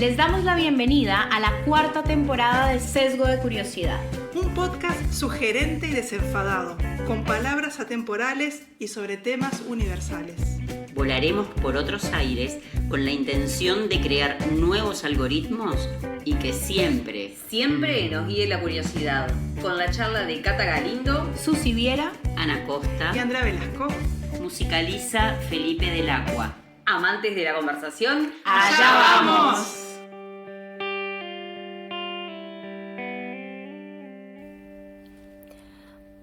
Les damos la bienvenida a la 4ª temporada de Sesgo de Curiosidad. Un podcast sugerente y desenfadado, con palabras atemporales y sobre temas universales. Volaremos por otros aires con la intención de crear nuevos algoritmos y que siempre nos guíe la curiosidad. Con la charla de Cata Galindo, Susi Viera, Ana Costa Y Andrea Velasco. Musicaliza Felipe del Agua. Amantes de la conversación, ¡allá vamos!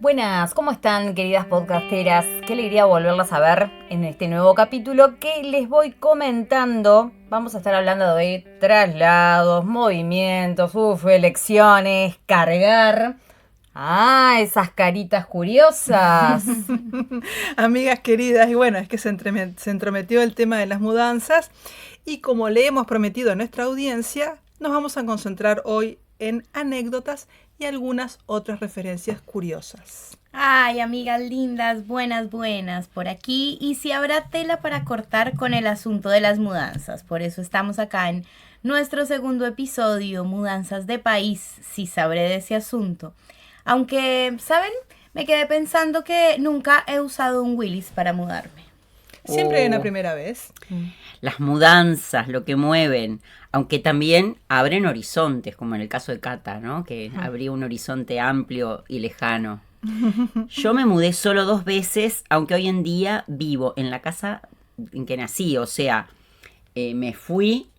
Buenas, ¿cómo están, queridas podcasteras? Qué alegría volverlas a ver en este nuevo capítulo que les voy comentando. Vamos a estar hablando de traslados, movimientos, elecciones, cargar. Esas caritas curiosas. Amigas queridas, y bueno, es que se entrometió el tema de las mudanzas y como le hemos prometido a nuestra audiencia, nos vamos a concentrar hoy en anécdotas y algunas otras referencias curiosas. Ay, amigas lindas, buenas por aquí. Y si habrá tela para cortar con el asunto de las mudanzas. Por eso estamos acá en nuestro segundo episodio, Mudanzas de País, si sabré de ese asunto. Aunque, ¿saben? Me quedé pensando que nunca he usado un Willys para mudarme. Siempre hay una primera vez. Las mudanzas, lo que mueven, aunque también abren horizontes, como en el caso de Cata, ¿no? Que abría un horizonte amplio y lejano. Yo me mudé solo 2 veces, aunque hoy en día vivo en la casa en que nací. O sea, me fui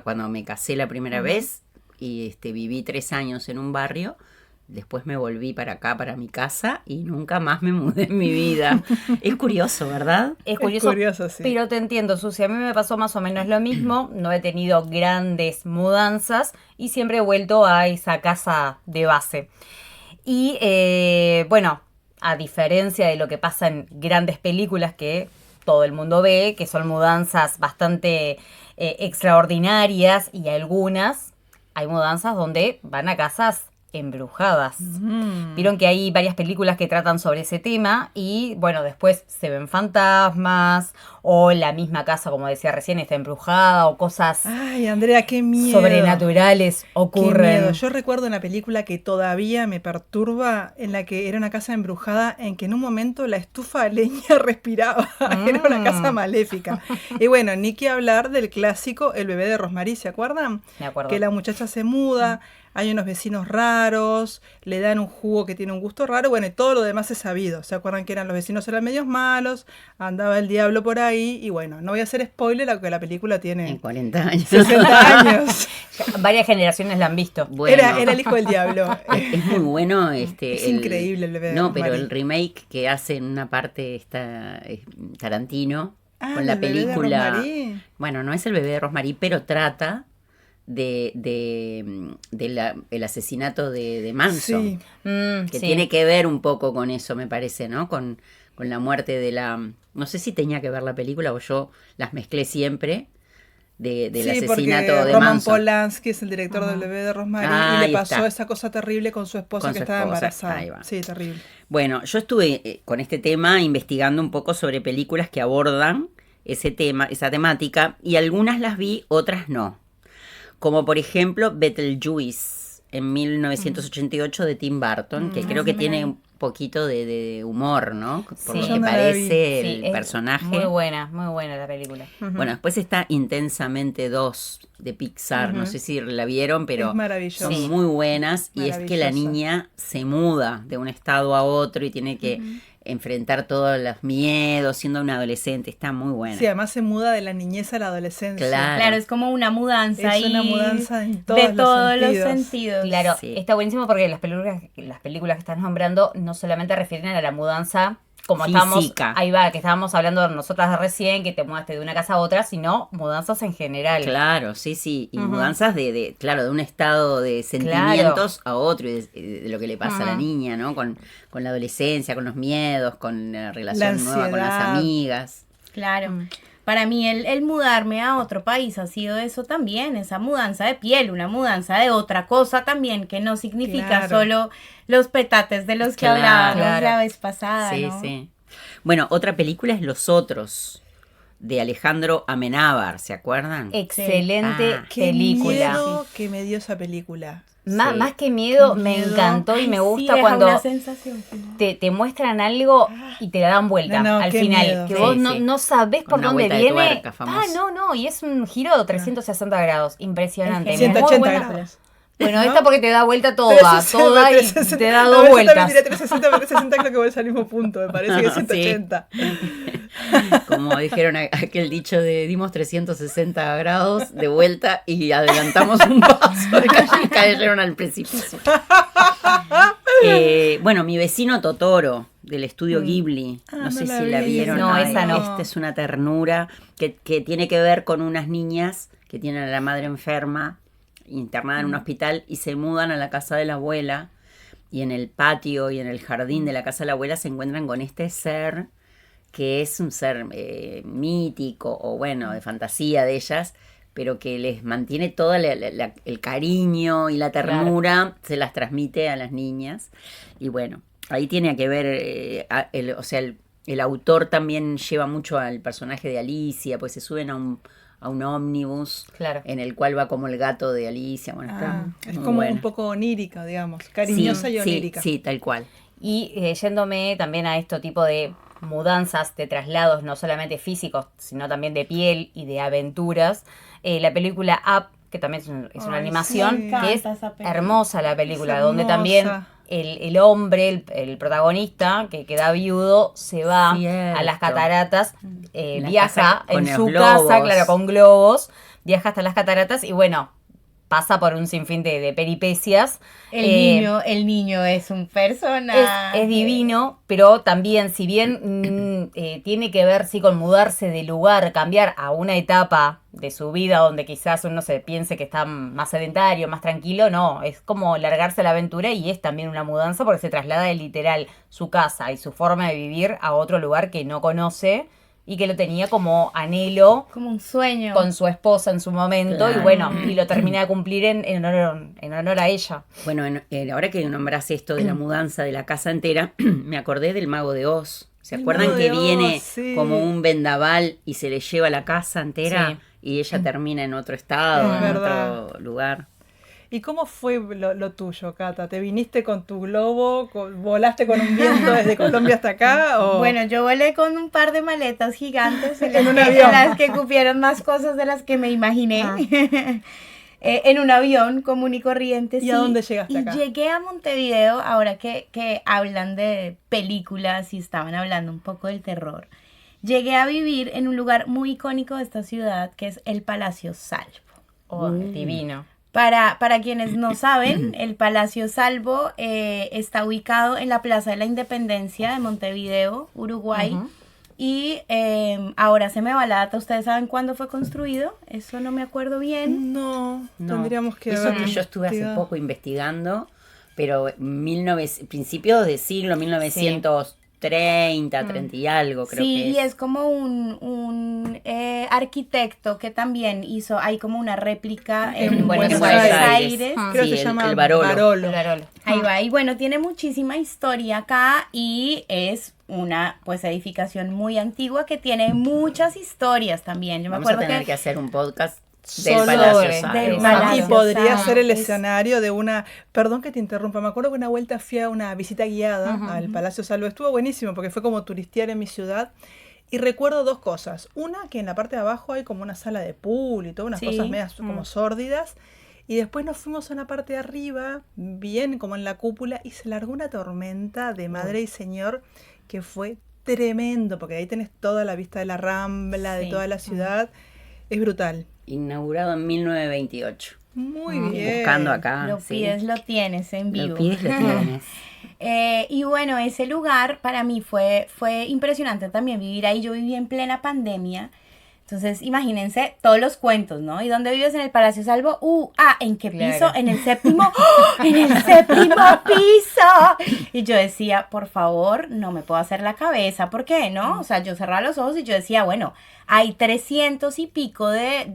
cuando me casé la primera vez y viví 3 años en un barrio. Después me volví para acá, para mi casa, y nunca más me mudé en mi vida. Es curioso, ¿verdad? Es curioso, sí. Pero te entiendo, Susi. A mí me pasó más o menos lo mismo. No he tenido grandes mudanzas y siempre he vuelto a esa casa de base. Y bueno, a diferencia de lo que pasa en grandes películas que todo el mundo ve, que son mudanzas bastante extraordinarias, y algunas, hay mudanzas donde van a casas embrujadas. Vieron que hay varias películas que tratan sobre ese tema y bueno, después se ven fantasmas o la misma casa, como decía recién, está embrujada o cosas Ay, Andrea, qué miedo. Sobrenaturales ocurren. Qué miedo. Yo recuerdo una película que todavía me perturba, en la que era una casa embrujada, en que en un momento la estufa de leña respiraba. Era una casa maléfica. Y bueno, ni que hablar del clásico El bebé de Rosemary, ¿se acuerdan? Me acuerdo. Que la muchacha se muda, hay unos vecinos raros, le dan un jugo que tiene un gusto raro, bueno, y todo lo demás es sabido. ¿Se acuerdan que los vecinos eran medios malos? Andaba el diablo por ahí, y bueno, no voy a hacer spoiler, aunque la película tiene En 40 años. 60 años. Varias generaciones la han visto. Bueno, Era el hijo del diablo. es muy bueno. Es increíble el bebé de No, pero Rosemary. el remake que hace en una parte Tarantino con ¿el la bebé de película. Rosemary? Bueno, no es el bebé de Rosemary, pero trata el asesinato de Manson. Sí. Que Sí. tiene que ver un poco con eso, me parece, ¿no? Con la muerte de la... No sé si tenía que ver la película o yo las mezclé siempre del Sí, asesinato porque de Roman Manson. Polanski es el director del bebé de Rosemary y Ahí le pasó está. esa cosa terrible con su esposa Con que su estaba esposa, embarazada. ahí va. Sí, terrible. Bueno, yo estuve con este tema investigando un poco sobre películas que abordan ese tema, esa temática, y algunas las vi, otras no. Como por ejemplo Beetlejuice en 1988 de Tim Burton, que creo que tiene un poquito de humor, ¿no? Por Sí. lo Yo que no la parece Sí, el es personaje. muy buena la película. Bueno, después está Intensamente 2 de Pixar, no sé si la vieron, pero Es maravilloso. son muy buenas, y es que la Maravillosa. niña se muda de un estado a otro y tiene que enfrentar todos los miedos siendo una adolescente. Está muy buena. Sí, además se muda de la niñez a la adolescencia. Claro. Claro, es como una mudanza Es una ahí mudanza en de todos todos los sentidos. sentidos. Claro, Sí. está buenísimo porque las películas que estás nombrando no solamente refieren a la mudanza como Física. estábamos hablando nosotras de recién, que te mudaste de una casa a otra, sino mudanzas en general. Claro, sí. Y mudanzas de un estado de sentimientos a otro, y de lo que le pasa a la niña, ¿no? Con la adolescencia, con los miedos, con la relación nueva con las ansiedad. amigas. Claro. Para mí el mudarme a otro país ha sido eso también, esa mudanza de piel, una mudanza de otra cosa también, que no significa Claro. solo los petates de los que Claro. hablábamos Claro. la vez pasada, Sí, ¿no? sí. Bueno, otra película es Los Otros, de Alejandro Amenábar, ¿se acuerdan? Excelente Ah, Qué película. miedo que me dio esa película. Más que miedo, Qué me miedo. encantó y Ay, me sí, gusta deja cuando una sensación final. te muestran algo y te la dan vuelta No, al qué final. miedo. Que Sí, vos sí. no sabés por Una dónde vuelta de viene. tuerca, famoso. No, y es un giro de 360 grados. Impresionante. Es Muy 180 buena. grados. Bueno, ¿No? esta porque te da vuelta toda y 360. te da No, dos yo vueltas. también diría 360, pero 360 creo que voy al mismo punto, me parece que es 180. Como dijeron aquel dicho de dimos 360 grados de vuelta y adelantamos un paso y cayeron al precipicio. Bueno, Mi vecino Totoro, del estudio Ghibli. Ah, No sé no la si la vi. vieron. No, esa no. Esta es una ternura que tiene que ver con unas niñas que tienen a la madre enferma, internada en un hospital, y se mudan a la casa de la abuela. Y en el patio y en el jardín de la casa de la abuela se encuentran con este ser que es un ser mítico o bueno, de fantasía de ellas, pero que les mantiene todo el cariño y la ternura, se las transmite a las niñas. Y bueno, ahí tiene que ver, el autor también lleva mucho al personaje de Alicia, pues se suben a un ómnibus Claro. en el cual va como el gato de Alicia. Bueno, Ah, está es muy como buena. un poco onírica, digamos, cariñosa y onírica. Sí, tal cual. Y yéndome también a este tipo de mudanzas, de traslados, no solamente físicos, sino también de piel y de aventuras, la película Up, que también es una Ay, animación, sí. que es Me encanta esa película. hermosa la película, Es donde hermosa. también el hombre, el protagonista, que queda viudo, se va Cierto. a las cataratas, La viaja casa con en los su globos. casa, claro, con globos, viaja hasta las cataratas y bueno, pasa por un sinfín de peripecias. El niño es un personaje. Es divino, pero también, si bien tiene que ver sí con mudarse de lugar, cambiar a una etapa de su vida donde quizás uno se piense que está más sedentario, más tranquilo, no, es como largarse a la aventura y es también una mudanza porque se traslada de literal su casa y su forma de vivir a otro lugar que no conoce y que lo tenía como anhelo Como un sueño. con su esposa en su momento y Claro. bueno, y lo termina de cumplir en honor a ella. Bueno, ahora que nombrás esto de la mudanza de la casa entera, me acordé del Mago de Oz. ¿Se El acuerdan Mago que de Oz, viene sí. como un vendaval y se le lleva la casa entera Sí. y ella termina en otro estado, Es en verdad. otro lugar? ¿Y cómo fue lo tuyo, Cata? ¿Te viniste con tu globo? ¿Volaste con un viento desde Colombia hasta acá? O... Bueno, yo volé con un par de maletas gigantes en, En un las que, avión. en las que cupieron más cosas de las que me imaginé. Ah. En un avión común y corriente. ¿Y a dónde llegaste y acá? llegué a Montevideo, ahora que hablan de películas y estaban hablando un poco del terror. Llegué a vivir en un lugar muy icónico de esta ciudad, que es el Palacio Salvo. Oh, divino. Para quienes no saben, el Palacio Salvo está ubicado en la Plaza de la Independencia de Montevideo, Uruguay. Ujú. Y ahora se me va la data. ¿Ustedes saben cuándo fue construido? Eso no me acuerdo bien. No, No, tendríamos que eso haber que yo estuve hace investigado. poco investigando, pero principios de siglo 1930, 30 y algo, creo Sí, que y es como un arquitecto que también hizo, hay como una réplica en Buenos Aires. Creo Sí, que se llama el Barolo. Ahí va, y bueno, tiene muchísima historia acá y es una pues edificación muy antigua que tiene muchas historias también. Yo me Vamos a acuerdo tener que hacer un podcast Solo del Palacio del Salvo. Palacio. Y podría Salvo. ser el Es- escenario de una... Perdón que te interrumpa, me acuerdo que una vuelta fui a una visita guiada al Palacio Salvo. Estuvo buenísimo porque fue como turistear en mi ciudad. Y recuerdo dos cosas. Una, que en la parte de abajo hay como una sala de pool y todas unas Sí. cosas medias como sórdidas. Y después nos fuimos a una parte de arriba, bien como en la cúpula, y se largó una tormenta de madre y señor que fue tremendo, porque ahí tenés toda la vista de la Rambla, de Sí. toda la ciudad. Es brutal. Inaugurado en 1928. Muy bien. Buscando acá. lo sí. pides, lo tienes en vivo. Lo pides, lo tienes. Y bueno, ese lugar para mí fue impresionante también vivir ahí. Yo viví en plena pandemia. Entonces, imagínense todos los cuentos, ¿no? ¿Y dónde vives en el Palacio Salvo? ¿En qué piso? Claro. En el séptimo. ¡Oh! ¡En el séptimo piso! Y yo decía, por favor, no me puedo hacer la cabeza. ¿Por qué, no? O sea, yo cerraba los ojos y yo decía, bueno, hay 300 y pico de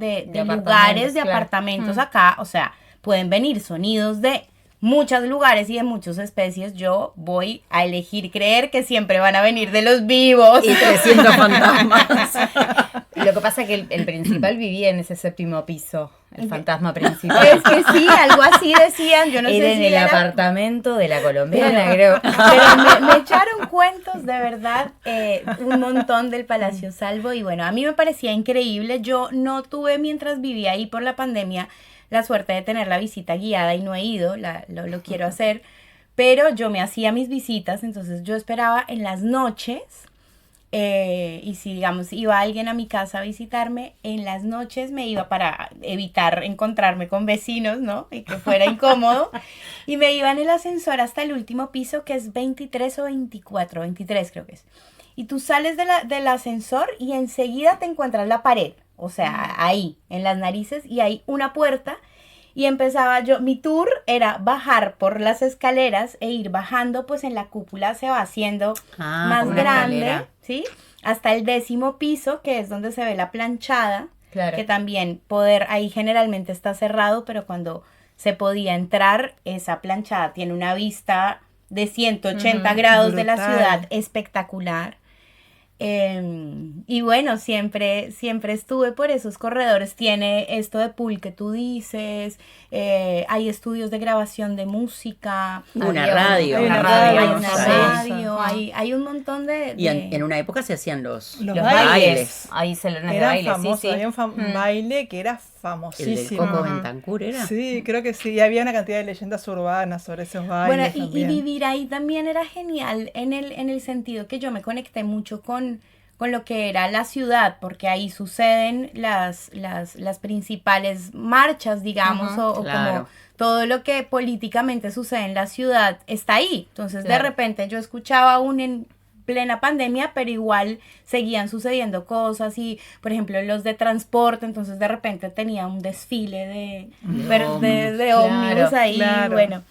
lugares, de claro. apartamentos acá. O sea, pueden venir sonidos de muchos lugares y de muchas especies. Yo voy a elegir creer que siempre van a venir de los vivos. Y 300 fantasmas. Lo que pasa es que el principal vivía en ese 7º piso, el fantasma principal. Es que sí, algo así decían, yo no Era sé en si el era... apartamento de la colombiana, creo. Pero me echaron cuentos de verdad un montón del Palacio Salvo y bueno, a mí me parecía increíble. Yo no tuve mientras vivía ahí por la pandemia la suerte de tener la visita guiada y no he ido, lo quiero hacer, pero yo me hacía mis visitas, entonces yo esperaba en las noches. Y si, digamos, iba alguien a mi casa a visitarme, en las noches me iba para evitar encontrarme con vecinos, ¿no? Y que fuera incómodo. Y me iba en el ascensor hasta el último piso, que es 23 o 24, 23 creo que es. Y tú sales del ascensor y enseguida te encuentras la pared, o sea, ahí, en las narices, y hay una puerta. Y empezaba mi tour era bajar por las escaleras e ir bajando, pues en la cúpula se va haciendo más como una grande, escalera. ¿sí? Hasta el 10º piso, que es donde se ve la planchada, Claro. que también ahí generalmente está cerrado, pero cuando se podía entrar, esa planchada tiene una vista de 180 grados de la brutal. ciudad espectacular. Y bueno, siempre estuve por esos corredores. Tiene esto de pool que tú dices, hay estudios de grabación de música. Una había radio. hay una Una radio, radio, hay una famosa. radio, hay un montón de... Y en una época se hacían los Los bailes. Ahí salones de Eran baile, famosos, sí, sí. había un baile que era El del famosísimo. Coco Bentancur era. Sí, creo que sí. Y había una cantidad de leyendas urbanas sobre esos Bueno, bailes y también. vivir ahí también era genial en el sentido que yo me conecté mucho con lo que era la ciudad, porque ahí suceden las principales marchas, digamos, Ujú, o claro. como todo lo que políticamente sucede en la ciudad está ahí. Entonces, Claro. de repente yo escuchaba aún en plena pandemia, pero igual seguían sucediendo cosas y, por ejemplo, los de transporte, entonces de repente tenía un desfile de ómnibus Claro, ahí, claro. bueno.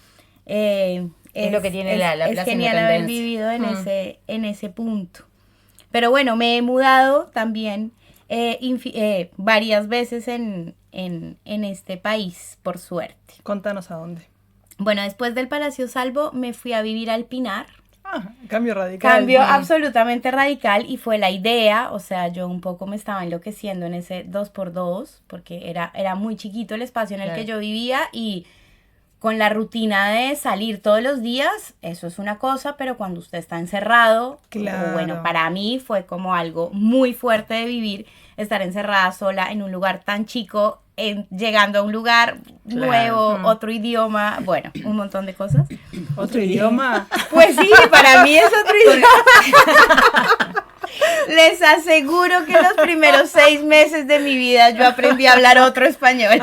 Es lo que tiene la es Plaza genial haber Independencia. vivido en ese punto. Pero bueno, me he mudado también varias veces en este país, por suerte. Contanos a dónde. Bueno, después del Palacio Salvo me fui a vivir al Pinar. Ah, cambio radical. Cambio absolutamente radical y fue la idea, o sea, yo un poco me estaba enloqueciendo en ese 2x2 porque era muy chiquito el espacio en el que Claro. yo vivía y con la rutina de salir todos los días, eso es una cosa, pero cuando usted está encerrado, Claro. o bueno, para mí fue como algo muy fuerte de vivir, estar encerrada sola en un lugar tan chico, llegando a un lugar Claro. nuevo, otro idioma, bueno, un montón de cosas. Otro idioma. Pues sí, para mí es otro idioma. Les aseguro que los primeros 6 meses de mi vida yo aprendí a hablar otro español.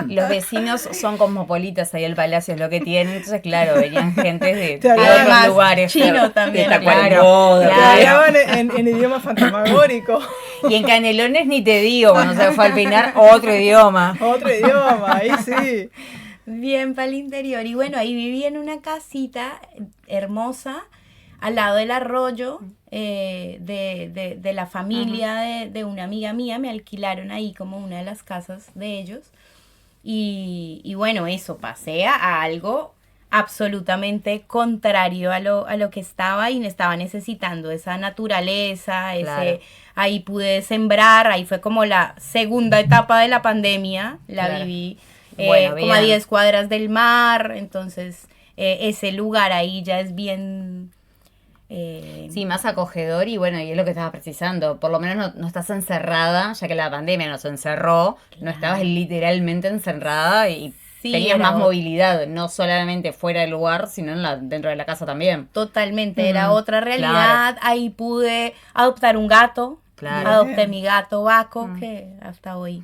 Los vecinos son cosmopolitas, ahí el palacio es lo que tienen, entonces claro, venían gente de Te hablaban otros más lugares. chino claro. también, Claro, Tacuarembó, Te claro. hablaban en idioma fantasmagórico. Y en Canelones ni te digo, cuando se fue al Pinar, otro idioma. Otro idioma, ahí sí. Bien para el interior. Y bueno, ahí viví en una casita hermosa al lado del arroyo de la familia de una amiga mía. Me alquilaron ahí como una de las casas de ellos. Y bueno, eso, pasé a algo absolutamente contrario a lo que estaba y estaba necesitando esa naturaleza, Claro. ahí pude sembrar, ahí fue como la segunda etapa de la pandemia, la Claro. viví Bueno, como a bien. 10 cuadras del mar, entonces ese lugar ahí ya es bien... Sí, más acogedor y bueno, y es lo que estabas precisando. Por lo menos no estás encerrada, ya que la pandemia nos encerró, no estabas literalmente encerrada y Sí, tenías era más otro. movilidad, no solamente fuera del lugar, sino dentro de la casa también. Totalmente, era otra realidad. claro. Ahí pude adoptar un gato. Claro. Adopté mi gato Baco, que hasta hoy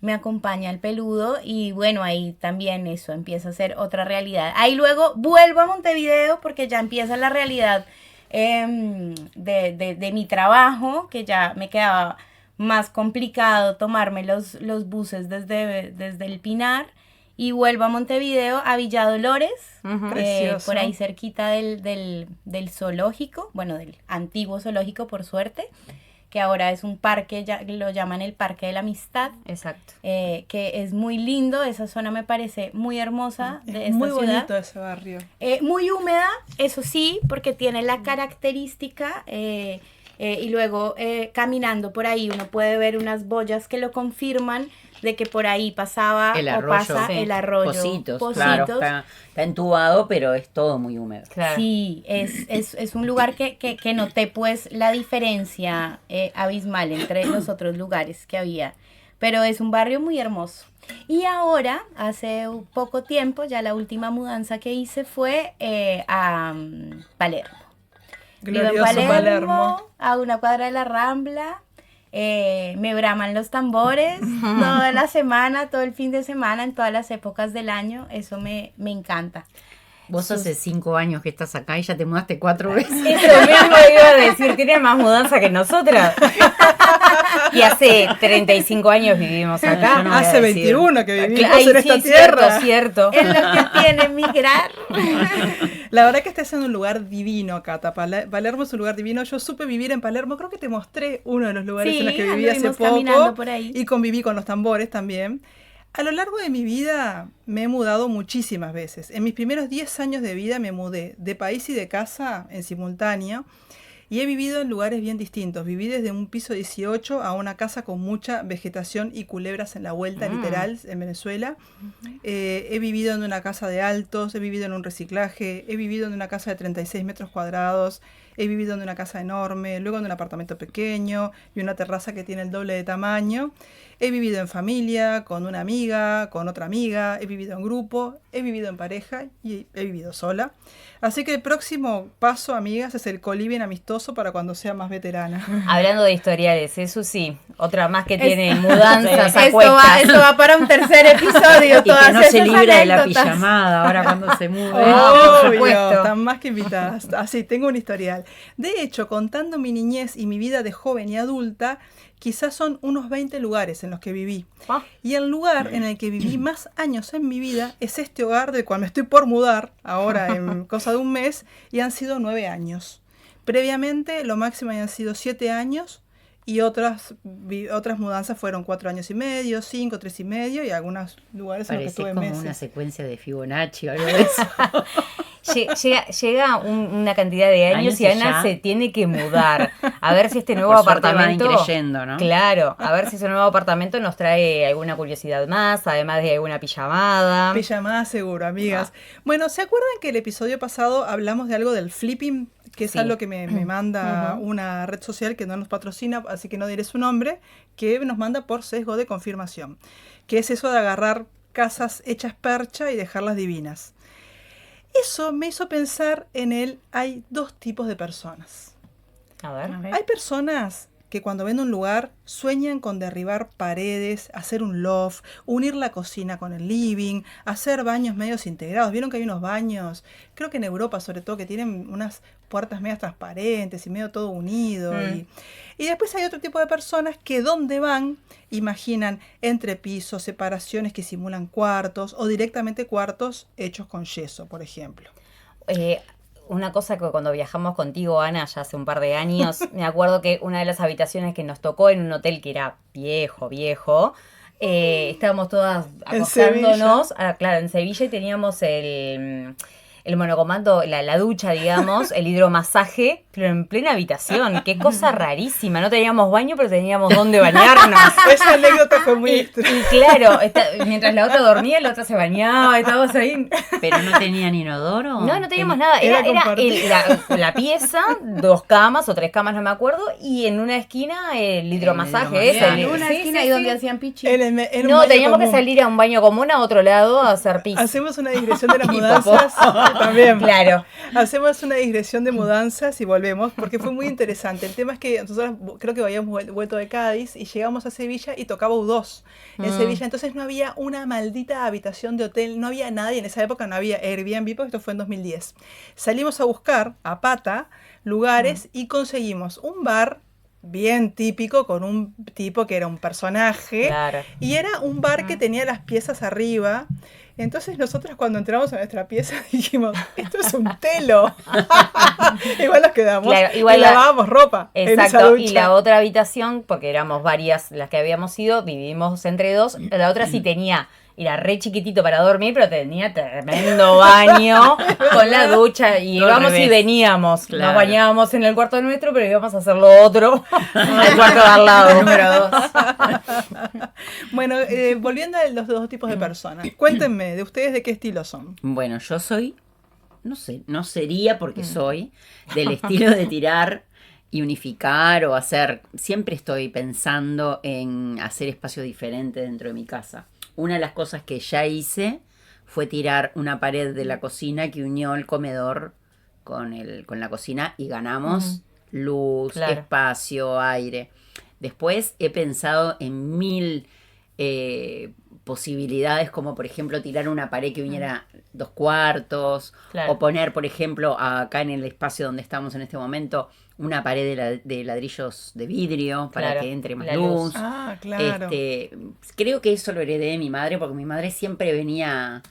me acompaña el peludo. Y bueno, ahí también eso empieza a ser otra realidad. Ahí luego vuelvo a Montevideo porque ya empieza la realidad de mi trabajo, que ya me quedaba más complicado tomarme los buses desde el Pinar. Y vuelvo a Montevideo, a Villa Dolores, Ujú. Precioso. por ahí cerquita del zoológico, bueno, del antiguo zoológico, por suerte, que ahora es un parque, ya lo llaman el Parque de la Amistad, Exacto. que es muy lindo, esa zona me parece muy hermosa de Es esta muy ciudad. bonito ese barrio. Muy húmeda, eso sí, porque tiene la característica y luego caminando por ahí uno puede ver unas boyas que lo confirman de que por ahí pasaba El o arroyo, pasa sí. el arroyo. Pocitos, claro, está entubado, pero es todo muy húmedo. Claro. Sí, es un lugar que noté pues la diferencia abismal entre los otros lugares que había, pero es un barrio muy hermoso. Y ahora, hace poco tiempo, ya la última mudanza que hice fue a Palermo. Vivo en Glorioso Palermo. a una cuadra de la Rambla. Me braman los tambores toda la semana, todo el fin de semana, en todas las épocas del año. Eso me encanta. Vos hace 5 años que estás acá y ya te mudaste 4 veces. Eso mismo iba a decir, tiene más mudanza que nosotras. Y hace 35 años vivimos acá. Yo no voy a Hace decir. 21 que vivimos Ay, en esta sí, tierra. cierto. Es lo que tiene migrar. La verdad que estás en un lugar divino, Cata. Palermo es un lugar divino. Yo supe vivir en Palermo. Creo que te mostré uno de los lugares Sí, en los que viví hace anduvimos caminando poco. por ahí. Y conviví con los tambores también. A lo largo de mi vida me he mudado muchísimas veces. En mis primeros 10 años de vida me mudé de país y de casa en simultáneo. Y he vivido en lugares bien distintos. Viví desde un piso 18 a una casa con mucha vegetación y culebras en la vuelta, literal, en Venezuela. He vivido en una casa de altos, he vivido en un reciclaje, he vivido en una casa de 36 metros cuadrados, he vivido en una casa enorme, luego en un apartamento pequeño y una terraza que tiene el doble de tamaño. He vivido en familia, con una amiga, con otra amiga, he vivido en grupo, he vivido en pareja y he vivido sola. Así que el próximo paso, amigas, es el coliving amistoso para cuando sea más veterana. Hablando de historiales, eso sí, otra más que tiene mudanzas a Esto cuestas. va para un tercer episodio. Y que todas no se esas libra de la anécdotas. pijamada ahora cuando se mude. por Obvio, supuesto. están más que invitadas. Así, tengo un historial. De hecho, contando mi niñez y mi vida de joven y adulta, quizás son unos 20 lugares en los que viví. Ah. Y el lugar en el que viví más años en mi vida es este hogar del cual me estoy por mudar, ahora en cosa de un mes, y han sido 9 años. Previamente, lo máximo habían sido 7 años, y otras mudanzas fueron 4 años y medio, 5, 3 y medio, y algunos lugares en los que Parece estuve como meses. una secuencia de Fibonacci o algo de eso. Llega una cantidad de años y Años y Ana ya. se tiene que mudar. A ver si este nuevo Por suerte van apartamento. increyendo, ¿no? Claro, a ver si ese nuevo apartamento nos trae alguna curiosidad más, además de alguna pijamada. Pijamada seguro, amigas. Bueno, ¿se acuerdan que el episodio pasado hablamos de algo del flipping? Que es Sí. algo que me manda una red social que no nos patrocina, así que no diré su nombre, que nos manda por sesgo de confirmación. Que es eso de agarrar casas hechas percha y dejarlas divinas. Eso me hizo pensar hay 2 tipos de personas. A ver. Hay personas que cuando ven un lugar sueñan con derribar paredes, hacer un loft, unir la cocina con el living, hacer baños medios integrados. ¿Vieron que hay unos baños, creo que en Europa sobre todo, que tienen unas puertas medias transparentes y medio todo unido? Y después hay otro tipo de personas que donde van imaginan entrepisos, separaciones que simulan cuartos o directamente cuartos hechos con yeso, por ejemplo. Una cosa que cuando viajamos contigo, Ana, ya hace un par de años, me acuerdo que una de las habitaciones que nos tocó en un hotel que era viejo, estábamos todas acostándonos, claro, en Sevilla, y teníamos el monocomando, la ducha, digamos, el hidromasaje, pero en plena habitación. Qué cosa rarísima. No teníamos baño, pero teníamos dónde bañarnos. Esa anécdota fue muy Y claro, mientras la otra dormía, la otra se bañaba, estábamos ahí. Pero no tenían inodoro. No teníamos nada. Era Era compartido. la pieza, 2 camas o 3 camas, no me acuerdo, y en una esquina el hidromasaje ese. hidromasaje. En una Sí, esquina sí, y donde sí. hacían pichi. En un No, baño teníamos que común. salir a un baño común a otro lado a hacer pis. Hacemos una digresión de las Y mudanzas también. Claro. Hacemos una digresión de mudanzas y volvemos, porque fue muy interesante. El tema es que nosotros creo que habíamos vuelto de Cádiz y llegamos a Sevilla y tocaba U2 en Sevilla. Entonces no había una maldita habitación de hotel, no había nadie. En esa época no había Airbnb, porque esto fue en 2010. Salimos a buscar a pata lugares y conseguimos un bar bien típico con un tipo que era un personaje. Claro. Y era un bar que tenía las piezas arriba. Entonces nosotros cuando entramos a nuestra pieza dijimos, esto es un telo. Igual nos quedamos Claro, igual y lavábamos ropa en esa Exacto, ducha. y la otra habitación, porque éramos varias las que habíamos ido, dividimos entre 2, la otra sí tenía Era re chiquitito para dormir, pero tenía tremendo baño con la ducha. Y Todo al íbamos y revés. veníamos. Claro. Nos bañábamos en el cuarto nuestro, pero íbamos a hacer lo otro en el cuarto de al lado. Número 2. Bueno, volviendo a los dos tipos de personas, cuéntenme de ustedes de qué estilo son. Bueno, yo soy, no sé, no sería porque soy del estilo de tirar y unificar o hacer, siempre estoy pensando en hacer espacio diferente dentro de mi casa. Una de las cosas que ya hice fue tirar una pared de la cocina que unió el comedor con la cocina y ganamos luz, Claro. espacio, aire. Después he pensado en 1000 posibilidades, como por ejemplo tirar una pared que uniera 2 cuartos, Claro. o poner, por ejemplo, acá en el espacio donde estamos en este momento, una pared de ladrillos de vidrio para Claro, que entre más la luz. luz. Ah, claro. Creo que eso lo heredé de mi madre, porque mi madre siempre venía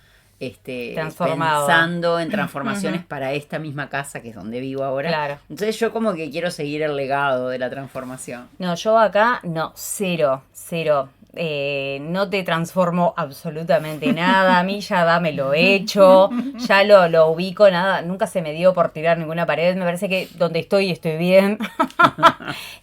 Transformado. pensando en transformaciones para esta misma casa, que es donde vivo ahora. Claro. Entonces yo como que quiero seguir el legado de la transformación. No, yo acá, no, cero. No te transformo absolutamente nada. A mí ya dámelo hecho. Ya lo ubico, nada. Nunca se me dio por tirar ninguna pared. Me parece que donde estoy bien.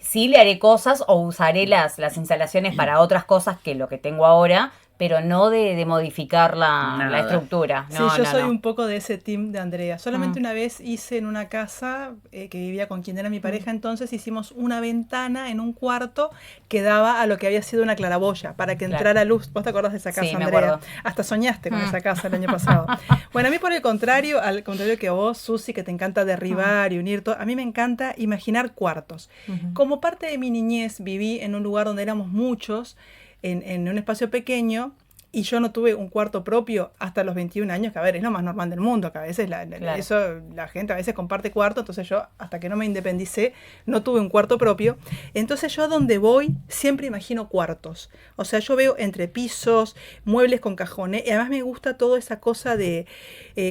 Sí le haré cosas o usaré las instalaciones para otras cosas que lo que tengo ahora, pero no de modificar la Nada. estructura. Sí, No, yo no, soy no. un poco de ese team de Andrea. Solamente una vez hice en una casa que vivía con quien era mi pareja, entonces hicimos una ventana en un cuarto que daba a lo que había sido una claraboya para que Claro. entrara luz. ¿Vos te acordás de esa casa, Sí, me Andrea? acuerdo. Hasta soñaste con esa casa el año pasado. Bueno, a mí por el contrario, al contrario que a vos, Susi, que te encanta derribar y unir todo, a mí me encanta imaginar cuartos. Como parte de mi niñez viví en un lugar donde éramos muchos, en un espacio pequeño. Y yo no tuve un cuarto propio hasta los 21 años, que a ver, es lo más normal del mundo, que a veces Claro. la gente a veces comparte cuarto, entonces yo hasta que no me independicé no tuve un cuarto propio. Entonces yo a donde voy siempre imagino cuartos. O sea, yo veo entrepisos, muebles con cajones, y además me gusta toda esa cosa de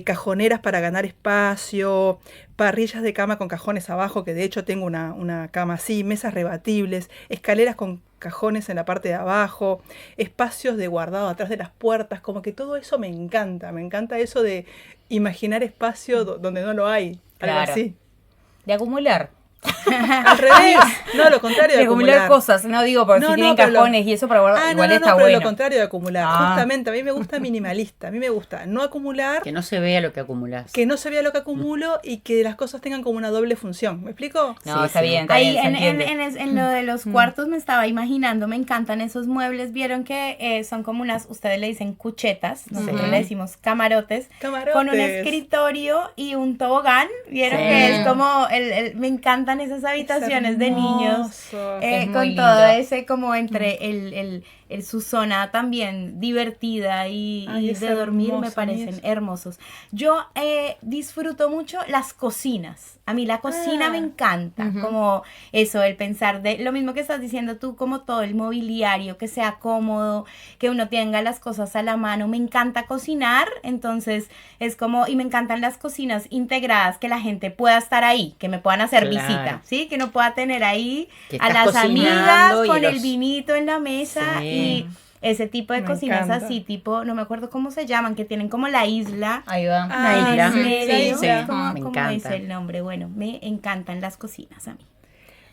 cajoneras para ganar espacio, parrillas de cama con cajones abajo, que de hecho tengo una cama así, mesas rebatibles, escaleras con cajones en la parte de abajo, espacios de guardado atrás de las puertas, como que todo eso me encanta eso de imaginar espacio donde no lo hay, algo Claro. así. De acumular. Al revés, no, lo contrario de De acumular cosas. No digo porque si tienen pero cajones y eso para guardar, igual está pero bueno. lo contrario de acumular. Ah. Justamente, a mí me gusta minimalista, a mí me gusta no acumular, Que no se vea lo que acumulás. que no se vea lo que acumulo y que las cosas tengan como una doble función. ¿Me explico? No, Sí, está sí. bien, está Ahí bien, se en, entiende. en lo de los cuartos me estaba imaginando, me encantan esos muebles. Vieron que son como ustedes le dicen cuchetas, nosotros Ujú. le decimos camarotes, Camarotes. con un escritorio y un tobogán. Vieron Sí. que es como, me encantan esas Es habitaciones de niños. hermoso. Es muy Con lindo. todo ese como entre su zona también divertida y Ay, es de dormir me hermoso, a mí parecen es- hermosos. Yo disfruto mucho las cocinas. A mí la cocina Ah. me encanta, Ujú. como eso, el pensar de lo mismo que estás diciendo tú, como todo el mobiliario, que sea cómodo, que uno tenga las cosas a la mano. Me encanta cocinar, entonces es como, y me encantan las cocinas integradas, que la gente pueda estar ahí, que me puedan hacer Claro. visita, ¿sí? Que uno pueda tener ahí Que a estás las amigas cocinando y con el los- vinito en la mesa Sí. y ese tipo de Me cocinas encanta. así, tipo, no me acuerdo cómo se llaman, que tienen como la isla. Ahí va. Ah, en isla. el sí, medio. sí, ¿Cómo, me cómo encanta. es el nombre? Bueno, me encantan las cocinas a mí.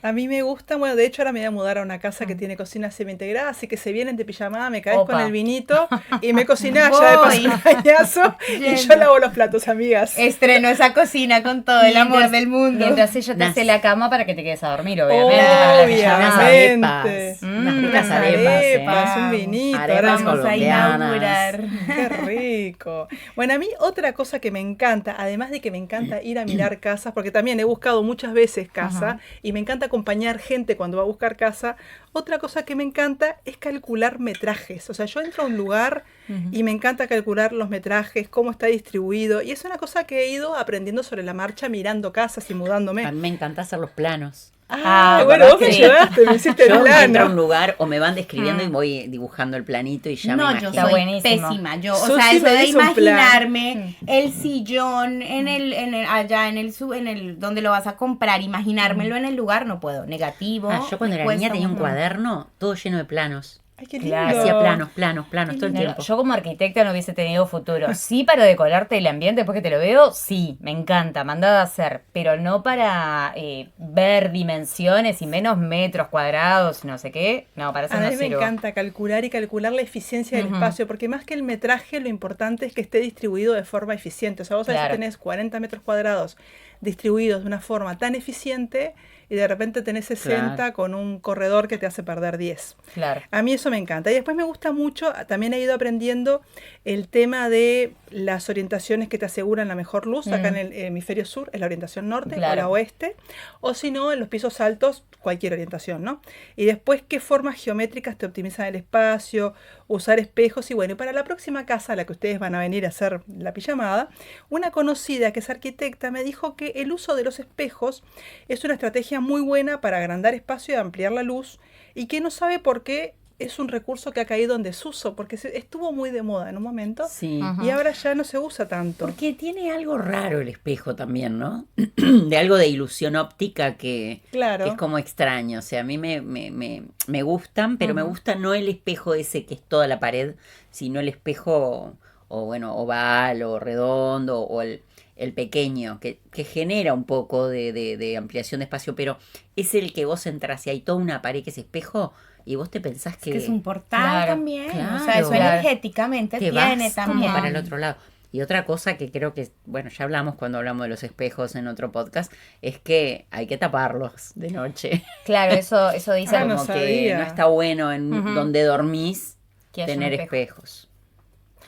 A mí me gusta, bueno, de hecho ahora me voy a mudar a una casa que tiene cocina semi-integrada, así que se vienen de pijamada, me caes Opa. con el vinito y me cocinás ya de Voy. paso bañazo y yo Yendo. lavo los platos, amigas. Estreno esa cocina con todo el amor Mientras- del mundo. Mientras ella te Nas- hace la cama para que te quedes a dormir, obviamente. para la pijamada. Unas Obviamente. arepas. Unas Mm, ricas Unas arepas. arepas, un Vamos. vinito. Arepas ahora Vamos a colombianas. inaugurar. Qué rico. Bueno, a mí otra cosa que me encanta, además de que me encanta ir a mirar casas, porque también he buscado muchas veces casa y me encanta acompañar gente cuando va a buscar casa, otra cosa que me encanta es calcular metrajes. O sea, yo entro a un lugar y me encanta calcular los metrajes, cómo está distribuido, y es una cosa que he ido aprendiendo sobre la marcha mirando casas y mudándome. A mí me encanta hacer los planos. Ah, bueno, vos me sí. ayudaste, me hiciste el Yo entro a un plano. lugar o me van describiendo y voy dibujando el planito y ya No, me yo imagino. Está soy buenísimo. pésima. Yo, o Susi sea, eso me de hizo un plan. imaginarme el sillón allá en el donde lo vas a comprar, imaginármelo en el lugar, no puedo. Negativo. Ah, yo cuando me era niña cuesta tenía un montón. cuaderno todo lleno de planos. Ay, qué lindo. Claro. Hacía planos todo el No, tiempo. yo como arquitecta no hubiese tenido futuro. Sí para decorarte el ambiente después que te lo veo, sí, me encanta, mandada a hacer, pero no para ver dimensiones y menos metros cuadrados, no sé qué. No, para eso A no mí me sirvo. encanta calcular y calcular la eficiencia del Ujú. espacio, porque más que el metraje, lo importante es que esté distribuido de forma eficiente. O sea, vos a veces Claro. tenés 40 metros cuadrados distribuidos de una forma tan eficiente y de repente tenés 60 Claro. con un corredor que te hace perder 10. Claro. A mí eso me encanta. Y después me gusta mucho, también he ido aprendiendo el tema de las orientaciones que te aseguran la mejor luz. Acá en el hemisferio sur es la orientación norte o la Claro. oeste. O si no, en los pisos altos, cualquier orientación, ¿no? Y después, qué formas geométricas te optimizan el espacio, usar espejos. Y bueno, y para la próxima casa a la que ustedes van a venir a hacer la pijamada, una conocida que es arquitecta me dijo que el uso de los espejos es una estrategia muy buena para agrandar espacio y ampliar la luz, y que no sabe por qué es un recurso que ha caído en desuso, porque estuvo muy de moda en un momento Sí. Ajá. y ahora ya no se usa tanto. Porque tiene algo raro el espejo también, ¿no? De algo de ilusión óptica que Claro. es como extraño. O sea, a mí me gustan, pero me gusta no el espejo ese que es toda la pared, sino el espejo, o bueno, oval o redondo, o el pequeño, que genera un poco de ampliación de espacio, pero es el que vos entras y hay toda una pared que es espejo y vos te pensás que Que es un portal Claro, también. O sea, claro. eso Claro. energéticamente te tiene vas también. como para el otro lado. Y otra cosa que creo que, bueno, ya hablamos cuando hablamos de los espejos en otro podcast, es que hay que taparlos de noche. Claro, eso dicen. Ah, no Como que sabía. no está bueno en Ujú. donde dormís Que haya un tener espejo. espejos.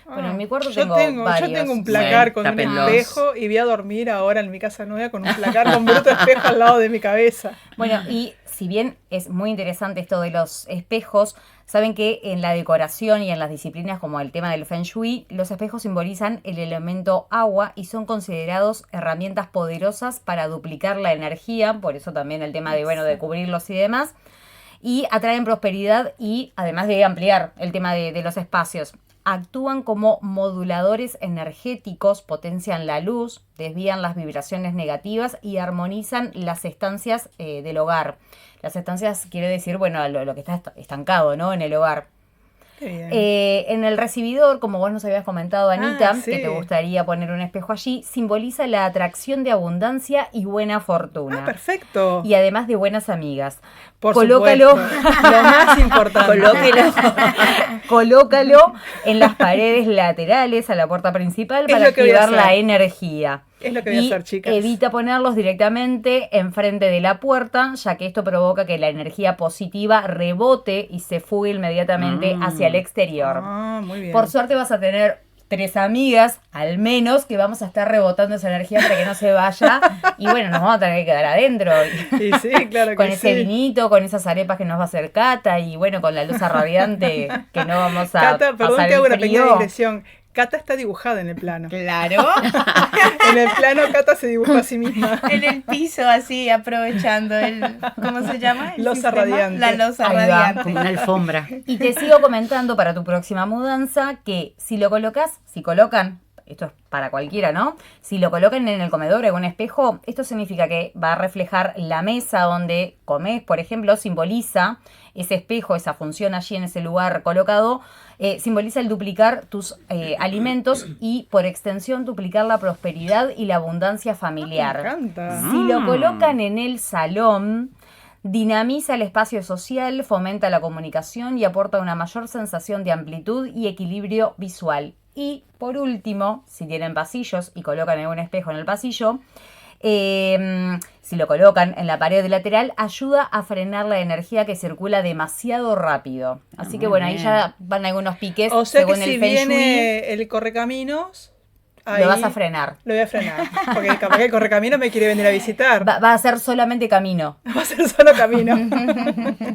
Bueno, en mi cuarto yo tengo yo varios. tengo un placar Bueno, con un tápenlos. espejo y voy a dormir ahora en mi casa nueva con un placar con bruto espejo al lado de mi cabeza. Bueno, y si bien es muy interesante esto de los espejos, saben que en la decoración y en las disciplinas como el tema del Feng Shui, los espejos simbolizan el elemento agua y son considerados herramientas poderosas para duplicar la energía, por eso también el tema de, bueno, de cubrirlos y demás, y atraen prosperidad y además de ampliar el tema de los espacios. Actúan como moduladores energéticos, potencian la luz, desvían las vibraciones negativas y armonizan las estancias del hogar. Las estancias quiere decir, bueno, lo que está estancado, ¿no? En el hogar. Qué bien. En el recibidor, como vos nos habías comentado, Anita, sí. que te gustaría poner un espejo allí, simboliza la atracción de abundancia y buena fortuna. Perfecto. Y además de buenas amigas. Por Colócalo. supuesto. Lo más importante. Colóquelo. Colócalo en las paredes laterales a la puerta principal Es para lo que voy a activar la hacer. energía. Es lo que voy a Y hacer, chicas. evita ponerlos directamente enfrente de la puerta, ya que esto provoca que la energía positiva rebote y se fugue inmediatamente hacia el exterior. Ah, muy bien. Por suerte vas a tener 3 amigas, al menos, que vamos a estar rebotando esa energía para que no se vaya. Y bueno, nos vamos a tener que quedar adentro. Y sí, claro Con que ese sí. vinito, con esas arepas que nos va a hacer Cata y bueno, con la luz radiante que no vamos a Cata, perdón pasar que hago el una pequeña frío. digresión. Cata está dibujada en el plano. Claro. En el plano Cata se dibujó a sí misma. En el piso, así, aprovechando el... ¿Cómo se llama? El Loza sistema. radiante. La loza Ahí va. radiante. Como una alfombra. Y te sigo comentando para tu próxima mudanza que si colocan, esto es para cualquiera, ¿no? Si lo colocan en el comedor o en un espejo, esto significa que va a reflejar la mesa donde comes, por ejemplo, simboliza ese espejo, esa función allí en ese lugar colocado, simboliza el duplicar tus alimentos y por extensión duplicar la prosperidad y la abundancia Me familiar. encanta. Si lo colocan en el salón, dinamiza el espacio social, fomenta la comunicación y aporta una mayor sensación de amplitud y equilibrio visual. Y por último, si tienen pasillos y colocan un espejo en el pasillo, si lo colocan en la pared lateral, ayuda a frenar la energía que circula demasiado rápido. Así que muy bueno, ahí bien. ya van algunos piques O sea que según si el Feng Shui. viene el correcaminos, ahí Lo vas a frenar. Lo voy a frenar. Porque capaz que el correcaminos me quiere venir a visitar. Va a ser solamente camino. Va a ser solo camino.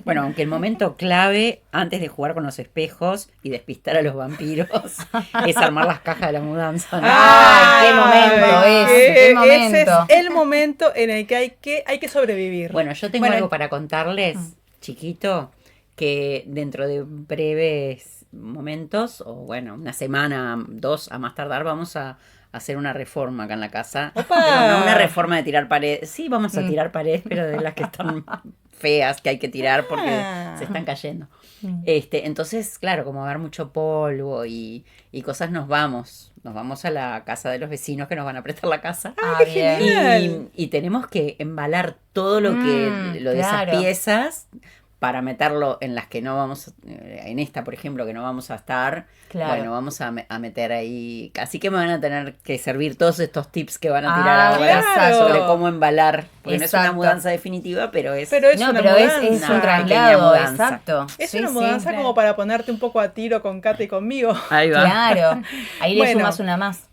Bueno, aunque el momento clave antes de jugar con los espejos y despistar a los vampiros es armar las cajas de la mudanza, ¿no? ¡Ay, qué momento ese! ¡Qué momento! Ese es el momento en el que hay que sobrevivir. Bueno, yo tengo Bueno, algo para contarles, chiquito, que dentro de breves momentos, o bueno, una semana, 2 a más tardar, vamos a hacer una reforma acá en la casa. ¡Opa! Pero no una reforma de tirar paredes. Sí, vamos a tirar paredes, pero de las que están feas que hay que tirar porque se están cayendo. Entonces, claro, como va a haber mucho polvo y cosas, nos vamos a la casa de los vecinos que nos van a prestar la casa. ¡Qué genial! Y tenemos que embalar todo lo de esas claro. piezas para meterlo en las que no vamos, en esta, por ejemplo, que no vamos a estar. Claro. Bueno, vamos a meter ahí. Así que me van a tener que servir todos estos tips que van a tirar ahora claro. sobre cómo embalar. Porque no es una Exacto. mudanza definitiva, pero es. Pero es No, una pero mudanza. es Una un pequeña traslado, mudanza. exacto. Es Sí, una sí, mudanza claro. como para ponerte un poco a tiro con Kate y conmigo. Ahí va. Claro, ahí le Bueno. sumas una más.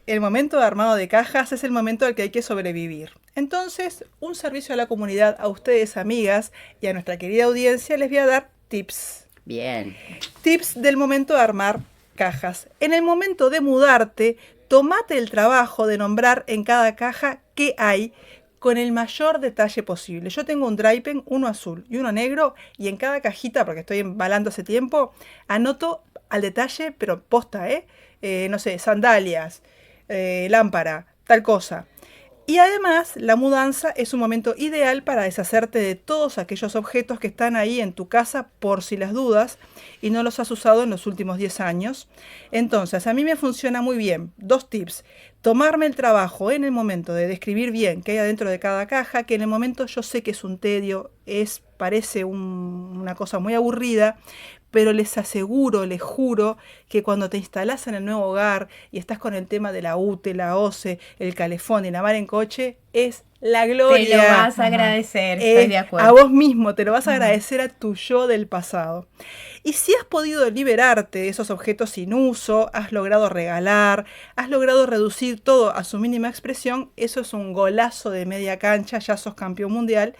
El momento de armado de cajas, es el momento al que hay que sobrevivir. Entonces, un servicio a la comunidad, a ustedes, amigas, y a nuestra querida audiencia, les voy a dar tips. Bien. Tips del momento de armar cajas. En el momento de mudarte, tomate el trabajo de nombrar en cada caja qué hay con el mayor detalle posible. Yo tengo un dry pen, uno azul y uno negro, y en cada cajita, porque estoy embalando hace tiempo, anoto al detalle, pero posta, no sé, sandalias, lámpara, tal cosa. Y además, la mudanza es un momento ideal para deshacerte de todos aquellos objetos que están ahí en tu casa por si las dudas y no los has usado en los últimos 10 años. Entonces, a mí me funciona muy bien. 2 tips. Tomarme el trabajo en el momento de describir bien qué hay adentro de cada caja, que en el momento yo sé que es un tedio, parece una cosa muy aburrida, pero les aseguro, les juro, que cuando te instalás en el nuevo hogar y estás con el tema de la UTE, la OCE, el calefón y la mar en coche, es la gloria. Te lo vas a agradecer, estoy de acuerdo. A vos mismo, te lo vas a agradecer a tu yo del pasado. Y si has podido liberarte de esos objetos sin uso, has logrado regalar, has logrado reducir todo a su mínima expresión, eso es un golazo de media cancha, ya sos campeón mundial,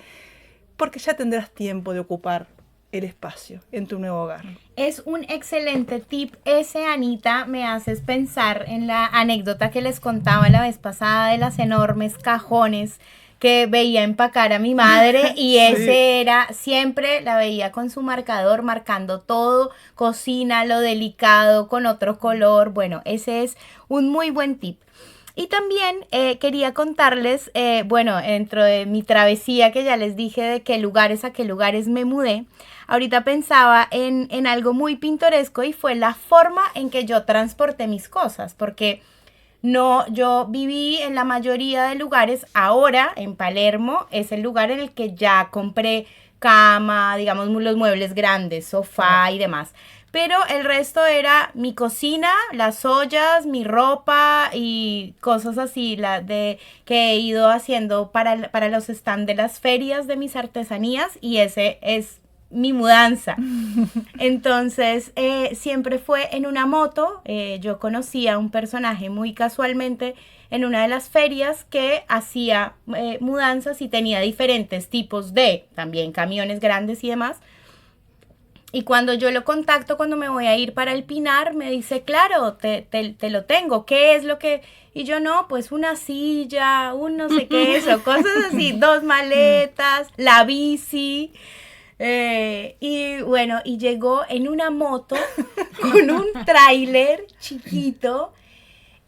porque ya tendrás tiempo de ocupar el espacio en tu nuevo hogar. Es un excelente tip ese, Anita. Me haces pensar en la anécdota que les contaba la vez pasada de las enormes cajones que veía empacar a mi madre y Sí. ese era, siempre la veía con su marcador marcando todo, cocina, lo delicado con otro color. Bueno, ese es un muy buen tip. Y también quería contarles, dentro de mi travesía que ya les dije de qué lugares a qué lugares me mudé, ahorita pensaba en algo muy pintoresco y fue la forma en que yo transporté mis cosas, porque yo viví en la mayoría de lugares, ahora en Palermo es el lugar en el que ya compré cama, digamos los muebles grandes, sofá y demás. Pero el resto era mi cocina, las ollas, mi ropa y cosas así que he ido haciendo para los stands de las ferias de mis artesanías y ese es mi mudanza. Entonces, siempre fue en una moto. Yo conocí a un personaje muy casualmente en una de las ferias que hacía mudanzas y tenía diferentes tipos de también camiones grandes y demás. Y cuando yo lo contacto, cuando me voy a ir para el Pinar, me dice, claro, te lo tengo. ¿Qué es lo que...? Y yo, no, pues una silla, un no sé qué, eso, cosas así, 2 maletas, la bici. Y bueno, y llegó en una moto con un tráiler chiquito.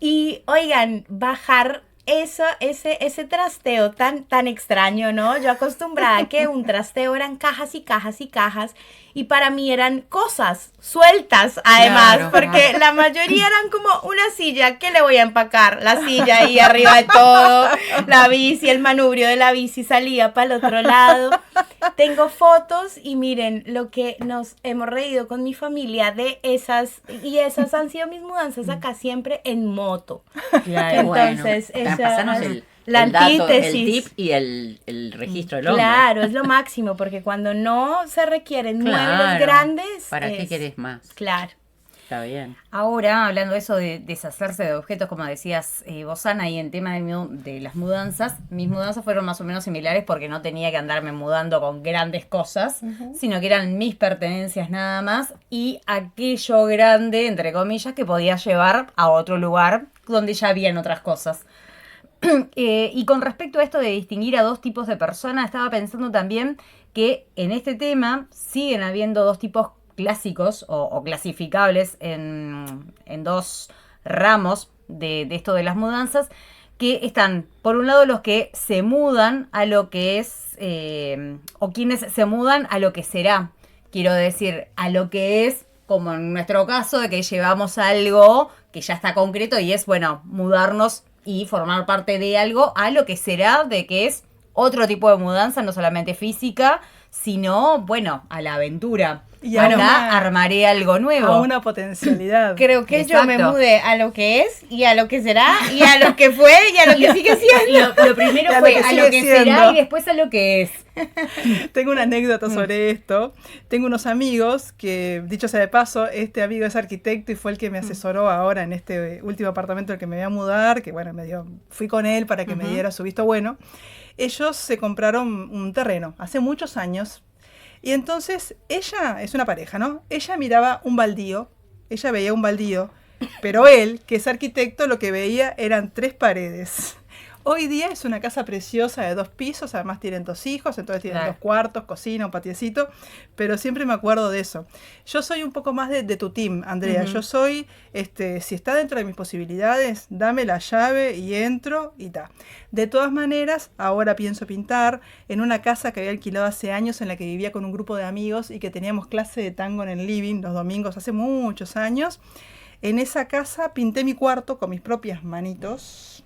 Y, oigan, bajar ese trasteo tan extraño, ¿no? Yo acostumbrada a que un trasteo eran cajas y cajas y cajas, y para mí eran cosas sueltas, además, Claro, porque claro. la mayoría eran como una silla, ¿qué le voy a empacar? La silla ahí arriba de todo, la bici, el manubrio de la bici salía para el otro lado. Tengo fotos y miren lo que nos hemos reído con mi familia de esas han sido mis mudanzas acá siempre en moto. Claro. Entonces, bueno, esa pasanos es la el dato, el antítesis. tip y el registro del hombre. Claro, es lo máximo, porque cuando no se requieren muebles Claro. grandes. ¿Para qué querés más? Claro. Está bien. Ahora, hablando de eso de deshacerse de objetos, como decías vos, Ana, y en tema de las mudanzas, mis mudanzas fueron más o menos similares porque no tenía que andarme mudando con grandes cosas, sino que eran mis pertenencias nada más y aquello grande, entre comillas, que podía llevar a otro lugar donde ya habían otras cosas. Y con respecto a esto de distinguir a 2 tipos de personas, estaba pensando también que en este tema siguen habiendo 2 tipos clásicos o clasificables en 2 ramos de esto de las mudanzas, que están, por un lado, los que se mudan a lo que es, o quienes se mudan a lo que será. Quiero decir, a lo que es, como en nuestro caso, de que llevamos algo que ya está concreto y es, bueno, mudarnos y formar parte de algo a lo que será, de que es otro tipo de mudanza, no solamente física, sino, bueno, a la aventura. Y acá armaré algo nuevo. A una potencialidad. Creo que yo me Exacto. mudé a lo que es y a lo que será y a lo que fue y a lo que sigue siendo. Lo primero Y a lo fue que a sigue lo que siendo. será y después a lo que es. Tengo una anécdota sobre esto. Tengo unos amigos que, dicho sea de paso, este amigo es arquitecto y fue el que me asesoró ahora en este último apartamento al que me voy a mudar, que bueno, fui con él para que me diera su visto bueno. Ellos se compraron un terreno hace muchos años y entonces ella, es una pareja, ¿no? Ella miraba un baldío, ella veía un baldío, pero él, que es arquitecto, lo que veía eran 3 paredes. Hoy día es una casa preciosa de 2 pisos, además tienen 2 hijos, entonces tienen Claro. 2 cuartos, cocina, un patiecito, pero siempre me acuerdo de eso. Yo soy un poco más de tu team, Andrea. Yo soy, si está dentro de mis posibilidades, dame la llave y entro y ta. De todas maneras, ahora pienso pintar en una casa que había alquilado hace años en la que vivía con un grupo de amigos y que teníamos clase de tango en el living los domingos hace muchos años. En esa casa pinté mi cuarto con mis propias manitos.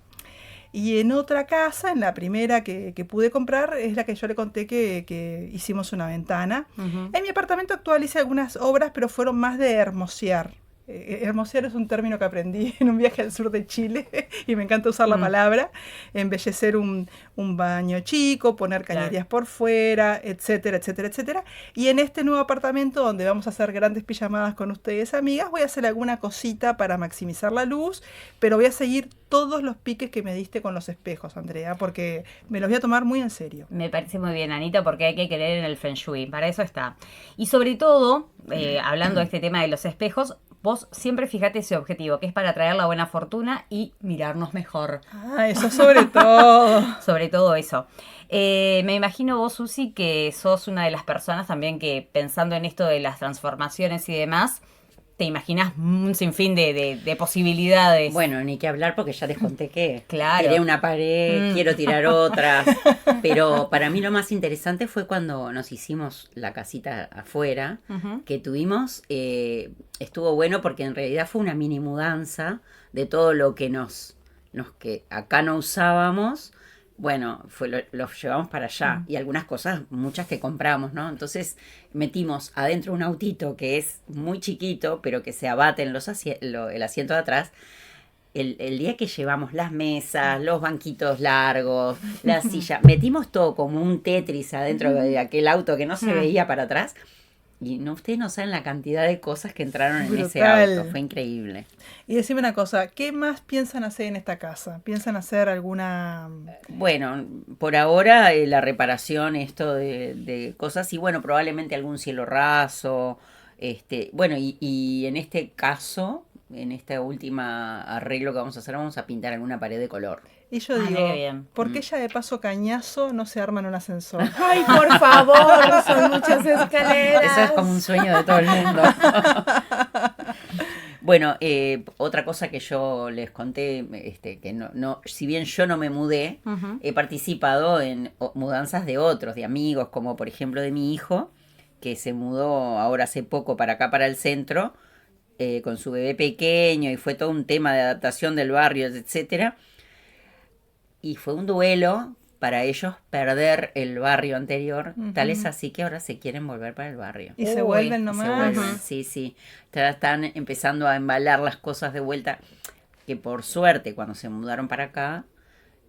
Y en otra casa, en la primera que pude comprar, es la que yo le conté que hicimos una ventana. En mi apartamento actual hice algunas obras, pero fueron más de hermosear. Hermosear es un término que aprendí en un viaje al sur de Chile y me encanta usar la palabra. Embellecer un baño chico, poner cañerías por fuera, etcétera, etcétera, etcétera. Y en este nuevo apartamento donde vamos a hacer grandes pijamadas con ustedes, amigas, voy a hacer alguna cosita para maximizar la luz, pero voy a seguir todos los piques que me diste con los espejos, Andrea, porque me los voy a tomar muy en serio. Me parece muy bien, Anita, porque hay que creer en el Feng Shui, para eso está. Y sobre todo, hablando de este tema de los espejos, vos siempre fijate ese objetivo, que es para traer la buena fortuna y mirarnos mejor. Ah, eso sobre todo. Sobre todo eso. Me imagino vos, Susi, que sos una de las personas también que, pensando en esto de las transformaciones y demás, te imaginas un sinfín de posibilidades. Bueno, ni que hablar porque ya les conté que Claro. tiré una pared, quiero tirar otras. Pero para mí lo más interesante fue cuando nos hicimos la casita afuera, que tuvimos, estuvo bueno porque en realidad fue una mini mudanza de todo lo que que acá no usábamos. Bueno, lo llevamos para allá y algunas cosas, muchas que compramos, ¿no? Entonces metimos adentro un autito que es muy chiquito, pero que se abate en el asiento de atrás. El día que llevamos las mesas, los banquitos largos, la silla, metimos todo como un Tetris adentro de aquel auto que no se veía para atrás. Y ustedes no saben la cantidad de cosas que entraron en ese Brutal. auto, fue increíble. Y decime una cosa, ¿qué más piensan hacer en esta casa? ¿Piensan hacer alguna...? Bueno, por ahora la reparación, esto de cosas, y bueno, probablemente algún cielo raso, bueno, y en este caso, en esta última arreglo que vamos a hacer, vamos a pintar alguna pared de color. Y yo Ah, digo, mira qué bien. ¿por qué ella de paso cañazo no se arma en un ascensor? Ay, por favor, son muchas escaleras. Eso es como un sueño de todo el mundo. Bueno, otra cosa que yo les conté, que no, si bien yo no me mudé, he participado en mudanzas de otros, de amigos, como por ejemplo de mi hijo, que se mudó ahora hace poco para acá, para el centro, con su bebé pequeño, y fue todo un tema de adaptación del barrio, etcétera. Y fue un duelo para ellos perder el barrio anterior, tal es así que ahora se quieren volver para el barrio. Y se Uy, vuelven Se nomás. vuelven, sí. Están empezando a embalar las cosas de vuelta, que por suerte cuando se mudaron para acá,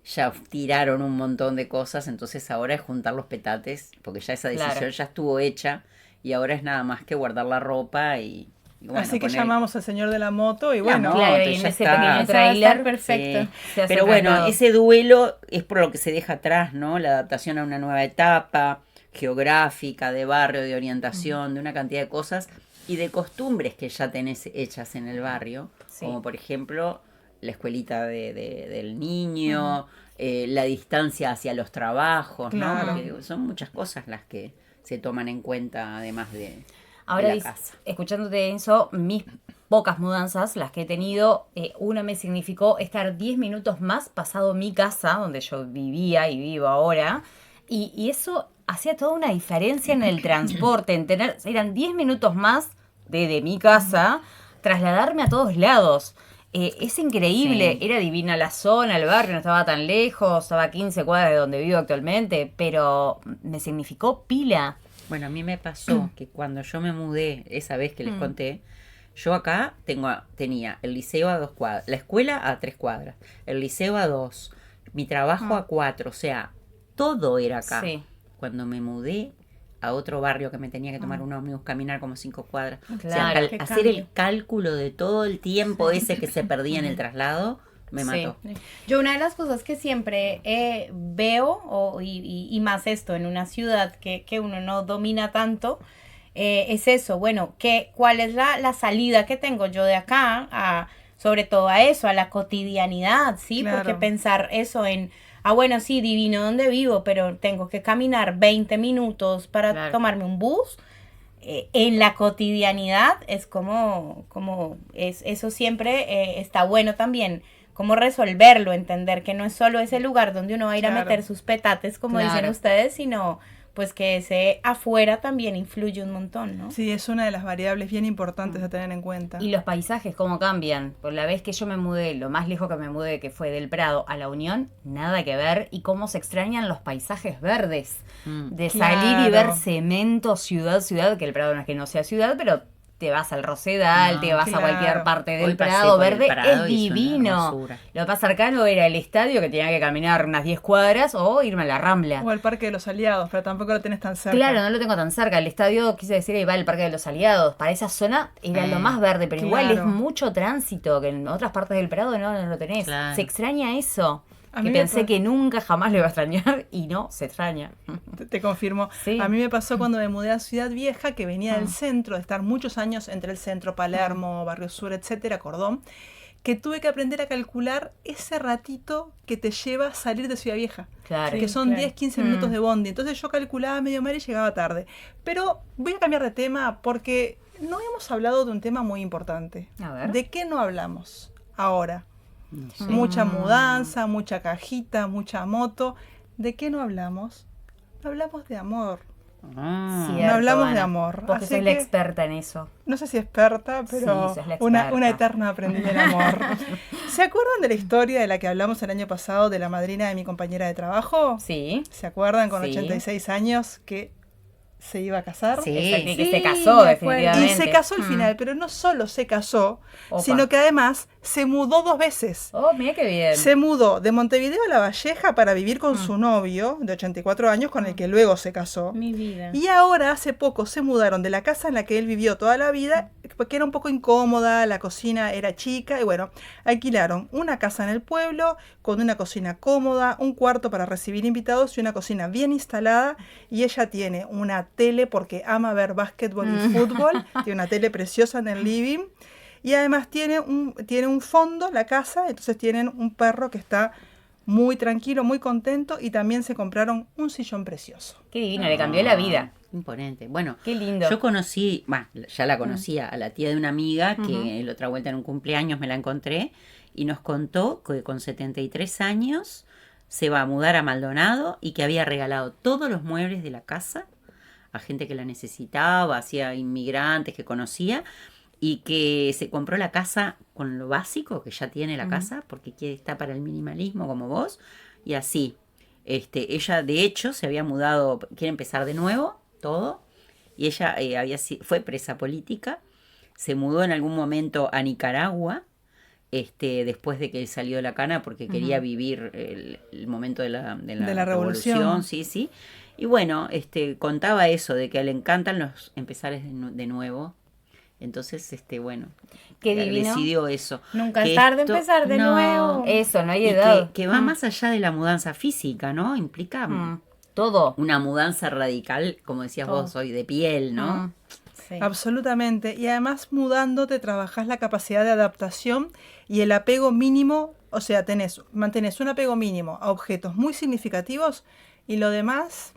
ya tiraron un montón de cosas, entonces ahora es juntar los petates, porque ya esa decisión Claro. ya estuvo hecha, y ahora es nada más que guardar la ropa y bueno, Así que poner- llamamos al señor de la moto y La bueno, moto, Claro, y en ya ese está. pequeño Eso va a trailer estar perfecto. Sí. se hace Pero bueno, traslado. ese duelo es por lo que se deja atrás, ¿no? La adaptación a una nueva etapa geográfica, de barrio, de orientación, de una cantidad de cosas y de costumbres que ya tenés hechas en el barrio, Sí. como por ejemplo la escuelita del niño, la distancia hacia los trabajos, Claro. ¿no? Porque son muchas cosas las que se toman en cuenta además de Ahora, la casa. escuchándote, Enzo, mis pocas mudanzas las que he tenido, una me significó estar 10 minutos más pasado mi casa, donde yo vivía y vivo ahora, y eso hacía toda una diferencia en el transporte, eran 10 minutos más de mi casa, trasladarme a todos lados. Es increíble, Sí. era divina la zona, el barrio, no estaba tan lejos, estaba a 15 cuadras de donde vivo actualmente, pero me significó pila. Bueno, a mí me pasó que cuando yo me mudé, esa vez que les conté, yo acá tenía el liceo a 2 cuadras, la escuela a 3 cuadras, el liceo a 2, mi trabajo a 4, o sea, todo era acá. Sí. Cuando me mudé a otro barrio que me tenía que tomar un ómnibus, caminar como 5 cuadras, o sea, Claro. Qué hacer cambio. el cálculo de todo el tiempo ese que se perdía en el traslado, me Sí. mató. Yo una de las cosas que siempre veo, y más esto en una ciudad que uno no domina tanto, es eso, bueno, ¿cuál es la salida que tengo yo de acá, sobre todo a eso, a la cotidianidad, ¿sí? Claro. Porque pensar eso en, bueno, sí, divino donde vivo, pero tengo que caminar 20 minutos para Claro. tomarme un bus. En la cotidianidad es eso siempre está bueno también, como resolverlo, entender que no es solo ese lugar donde uno va a ir a Claro. meter sus petates, como dicen Claro. ustedes, sino pues que ese afuera también influye un montón, ¿no? Sí, es una de las variables bien importantes a tener en cuenta. Y los paisajes, ¿cómo cambian? Por la vez que yo me mudé, lo más lejos que me mudé, que fue del Prado a la Unión, nada que ver. Y cómo se extrañan los paisajes verdes. De salir y ver Claro. cemento, ciudad, que el Prado no es que no sea ciudad, pero te vas al Rosedal, No, te vas claro. a cualquier parte del Hoy pasé Prado por el verde, Prado es y es una divino. hermosura. Lo más cercano era el estadio, que tenía que caminar unas 10 cuadras, o irme a la Rambla. O al Parque de los Aliados, pero tampoco lo tenés tan cerca. Claro, no lo tengo tan cerca. El estadio, quise decir, ahí va el Parque de los Aliados. Para esa zona era lo más verde, pero igual Claro. es mucho tránsito, que en otras partes del Prado no lo tenés. Claro. Se extraña eso. A Que mí me pensé pa- que nunca jamás lo iba a extrañar y no, se extraña. Te confirmo. Sí. A mí me pasó cuando me mudé a Ciudad Vieja, que venía del centro, de estar muchos años entre el centro, Palermo, Barrio Sur, etcétera, Cordón, que tuve que aprender a calcular ese ratito que te lleva a salir de Ciudad Vieja. Claro. Que son claro. 10, 15 minutos de bondi. Entonces yo calculaba medio mal y llegaba tarde. Pero voy a cambiar de tema porque no hemos hablado de un tema muy importante. A ver. ¿De qué no hablamos ahora? No sé. Mucha mudanza, mucha cajita, mucha moto. ¿De qué no hablamos? No hablamos de amor. Ah. No hablamos de amor, Porque así sos la que- experta en eso. No sé si experta, pero Sí, sos la una experta. eterna aprendiz del amor. ¿Se acuerdan de la historia de la que hablamos el año pasado de la madrina de mi compañera de trabajo? Sí. ¿Se acuerdan? Con Sí. 86 años que se iba a casar. Sí. Exacto, y que Sí, se me casó acuerdo. definitivamente. Y se casó al Mm. final, pero no solo se casó, Opa. sino que además se mudó 2 veces. Oh, mira qué bien. Se mudó de Montevideo a La Valleja para vivir con su novio de 84 años, con el que luego se casó. Mi vida. Y ahora, hace poco, se mudaron de la casa en la que él vivió toda la vida, porque era un poco incómoda, la cocina era chica, y bueno, alquilaron una casa en el pueblo, con una cocina cómoda, un cuarto para recibir invitados y una cocina bien instalada, y ella tiene una tele, porque ama ver básquetbol y fútbol, tiene una tele preciosa en el living, y además tiene un fondo, la casa, entonces tienen un perro que está muy tranquilo, muy contento, y también se compraron un sillón precioso. Qué divino, le cambió la vida. Imponente. Bueno, Qué lindo. yo conocí, ya la conocía, a la tía de una amiga que la otra vuelta en un cumpleaños me la encontré y nos contó que con 73 años se va a mudar a Maldonado y que había regalado todos los muebles de la casa a gente que la necesitaba, hacía inmigrantes que conocía y que se compró la casa con lo básico que ya tiene la casa porque está para el minimalismo como vos y así. Ella de hecho se había mudado, quiere empezar de nuevo todo y ella fue presa política, se mudó en algún momento a Nicaragua después de que él salió de la cana porque quería vivir el momento de la revolución. Sí. Y bueno, contaba eso, de que le encantan los empezares de nuevo. Entonces, bueno, Qué divino. decidió eso. Nunca Que es tarde esto- empezar de no, nuevo. Eso, no hay y edad. que va más allá de la mudanza física, ¿no? Implica Todo. una mudanza radical, como decías Todo. vos hoy, de piel, ¿no? Mm. Sí. Absolutamente. Y además mudándote trabajás la capacidad de adaptación y el apego mínimo, o sea, mantenés un apego mínimo a objetos muy significativos y lo demás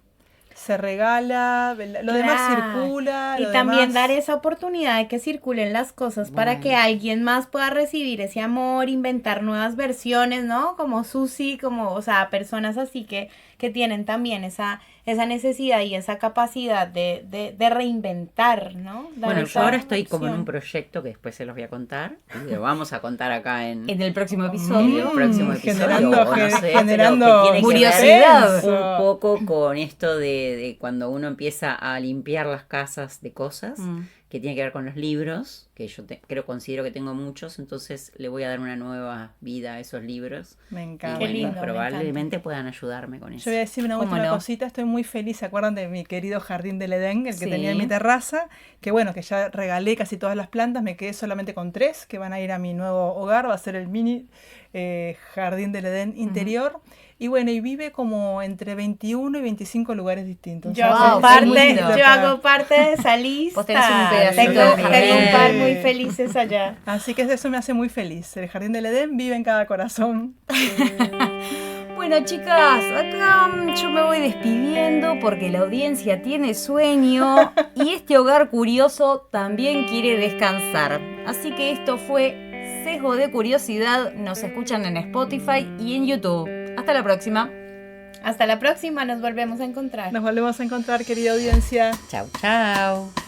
se regala, lo demás Claro. circula. Y lo también demás- dar esa oportunidad de que circulen las cosas para Bueno. que alguien más pueda recibir ese amor, inventar nuevas versiones, ¿no? Como Susi, como, o sea, personas así que tienen también esa necesidad y esa capacidad de reinventar, ¿no? Dar Bueno, esa yo ahora estoy como en un opción. proyecto que después se los voy a contar. Y lo vamos a contar acá en En el próximo el episodio. próximo episodio. generando- o no sé, pero generando que tiene que ver curiosidad. un poco con esto de cuando uno empieza a limpiar las casas de cosas, que tiene que ver con los libros, que yo considero que tengo muchos, entonces le voy a dar una nueva vida a esos libros. Me Y encanta. Qué bueno, lindo, me probablemente puedan ayudarme con eso. Yo voy a decir una ¿Cómo última no? cosita, estoy muy feliz, ¿se acuerdan de mi querido jardín del Edén, el que Sí. tenía en mi terraza? Que bueno, que ya regalé casi todas las plantas, me quedé solamente con 3 que van a ir a mi nuevo hogar, va a ser el mini jardín del Edén interior. Y bueno, y vive como entre 21 y 25 lugares distintos. Yo, O sea, Wow, hago es parte, muy lindo yo para- hago parte de esa lista. Vos tenés un pedacito tengo, de tengo jardín. un par muy felices allá. Así que eso me hace muy feliz. El jardín del Edén vive en cada corazón. Bueno, chicas, acá yo me voy despidiendo porque la audiencia tiene sueño y este hogar curioso también quiere descansar. Así que esto fue Sesgo de Curiosidad. Nos escuchan en Spotify y en YouTube. Hasta la próxima. Hasta la próxima, nos volvemos a encontrar. Nos volvemos a encontrar, querida audiencia. Chau, chau.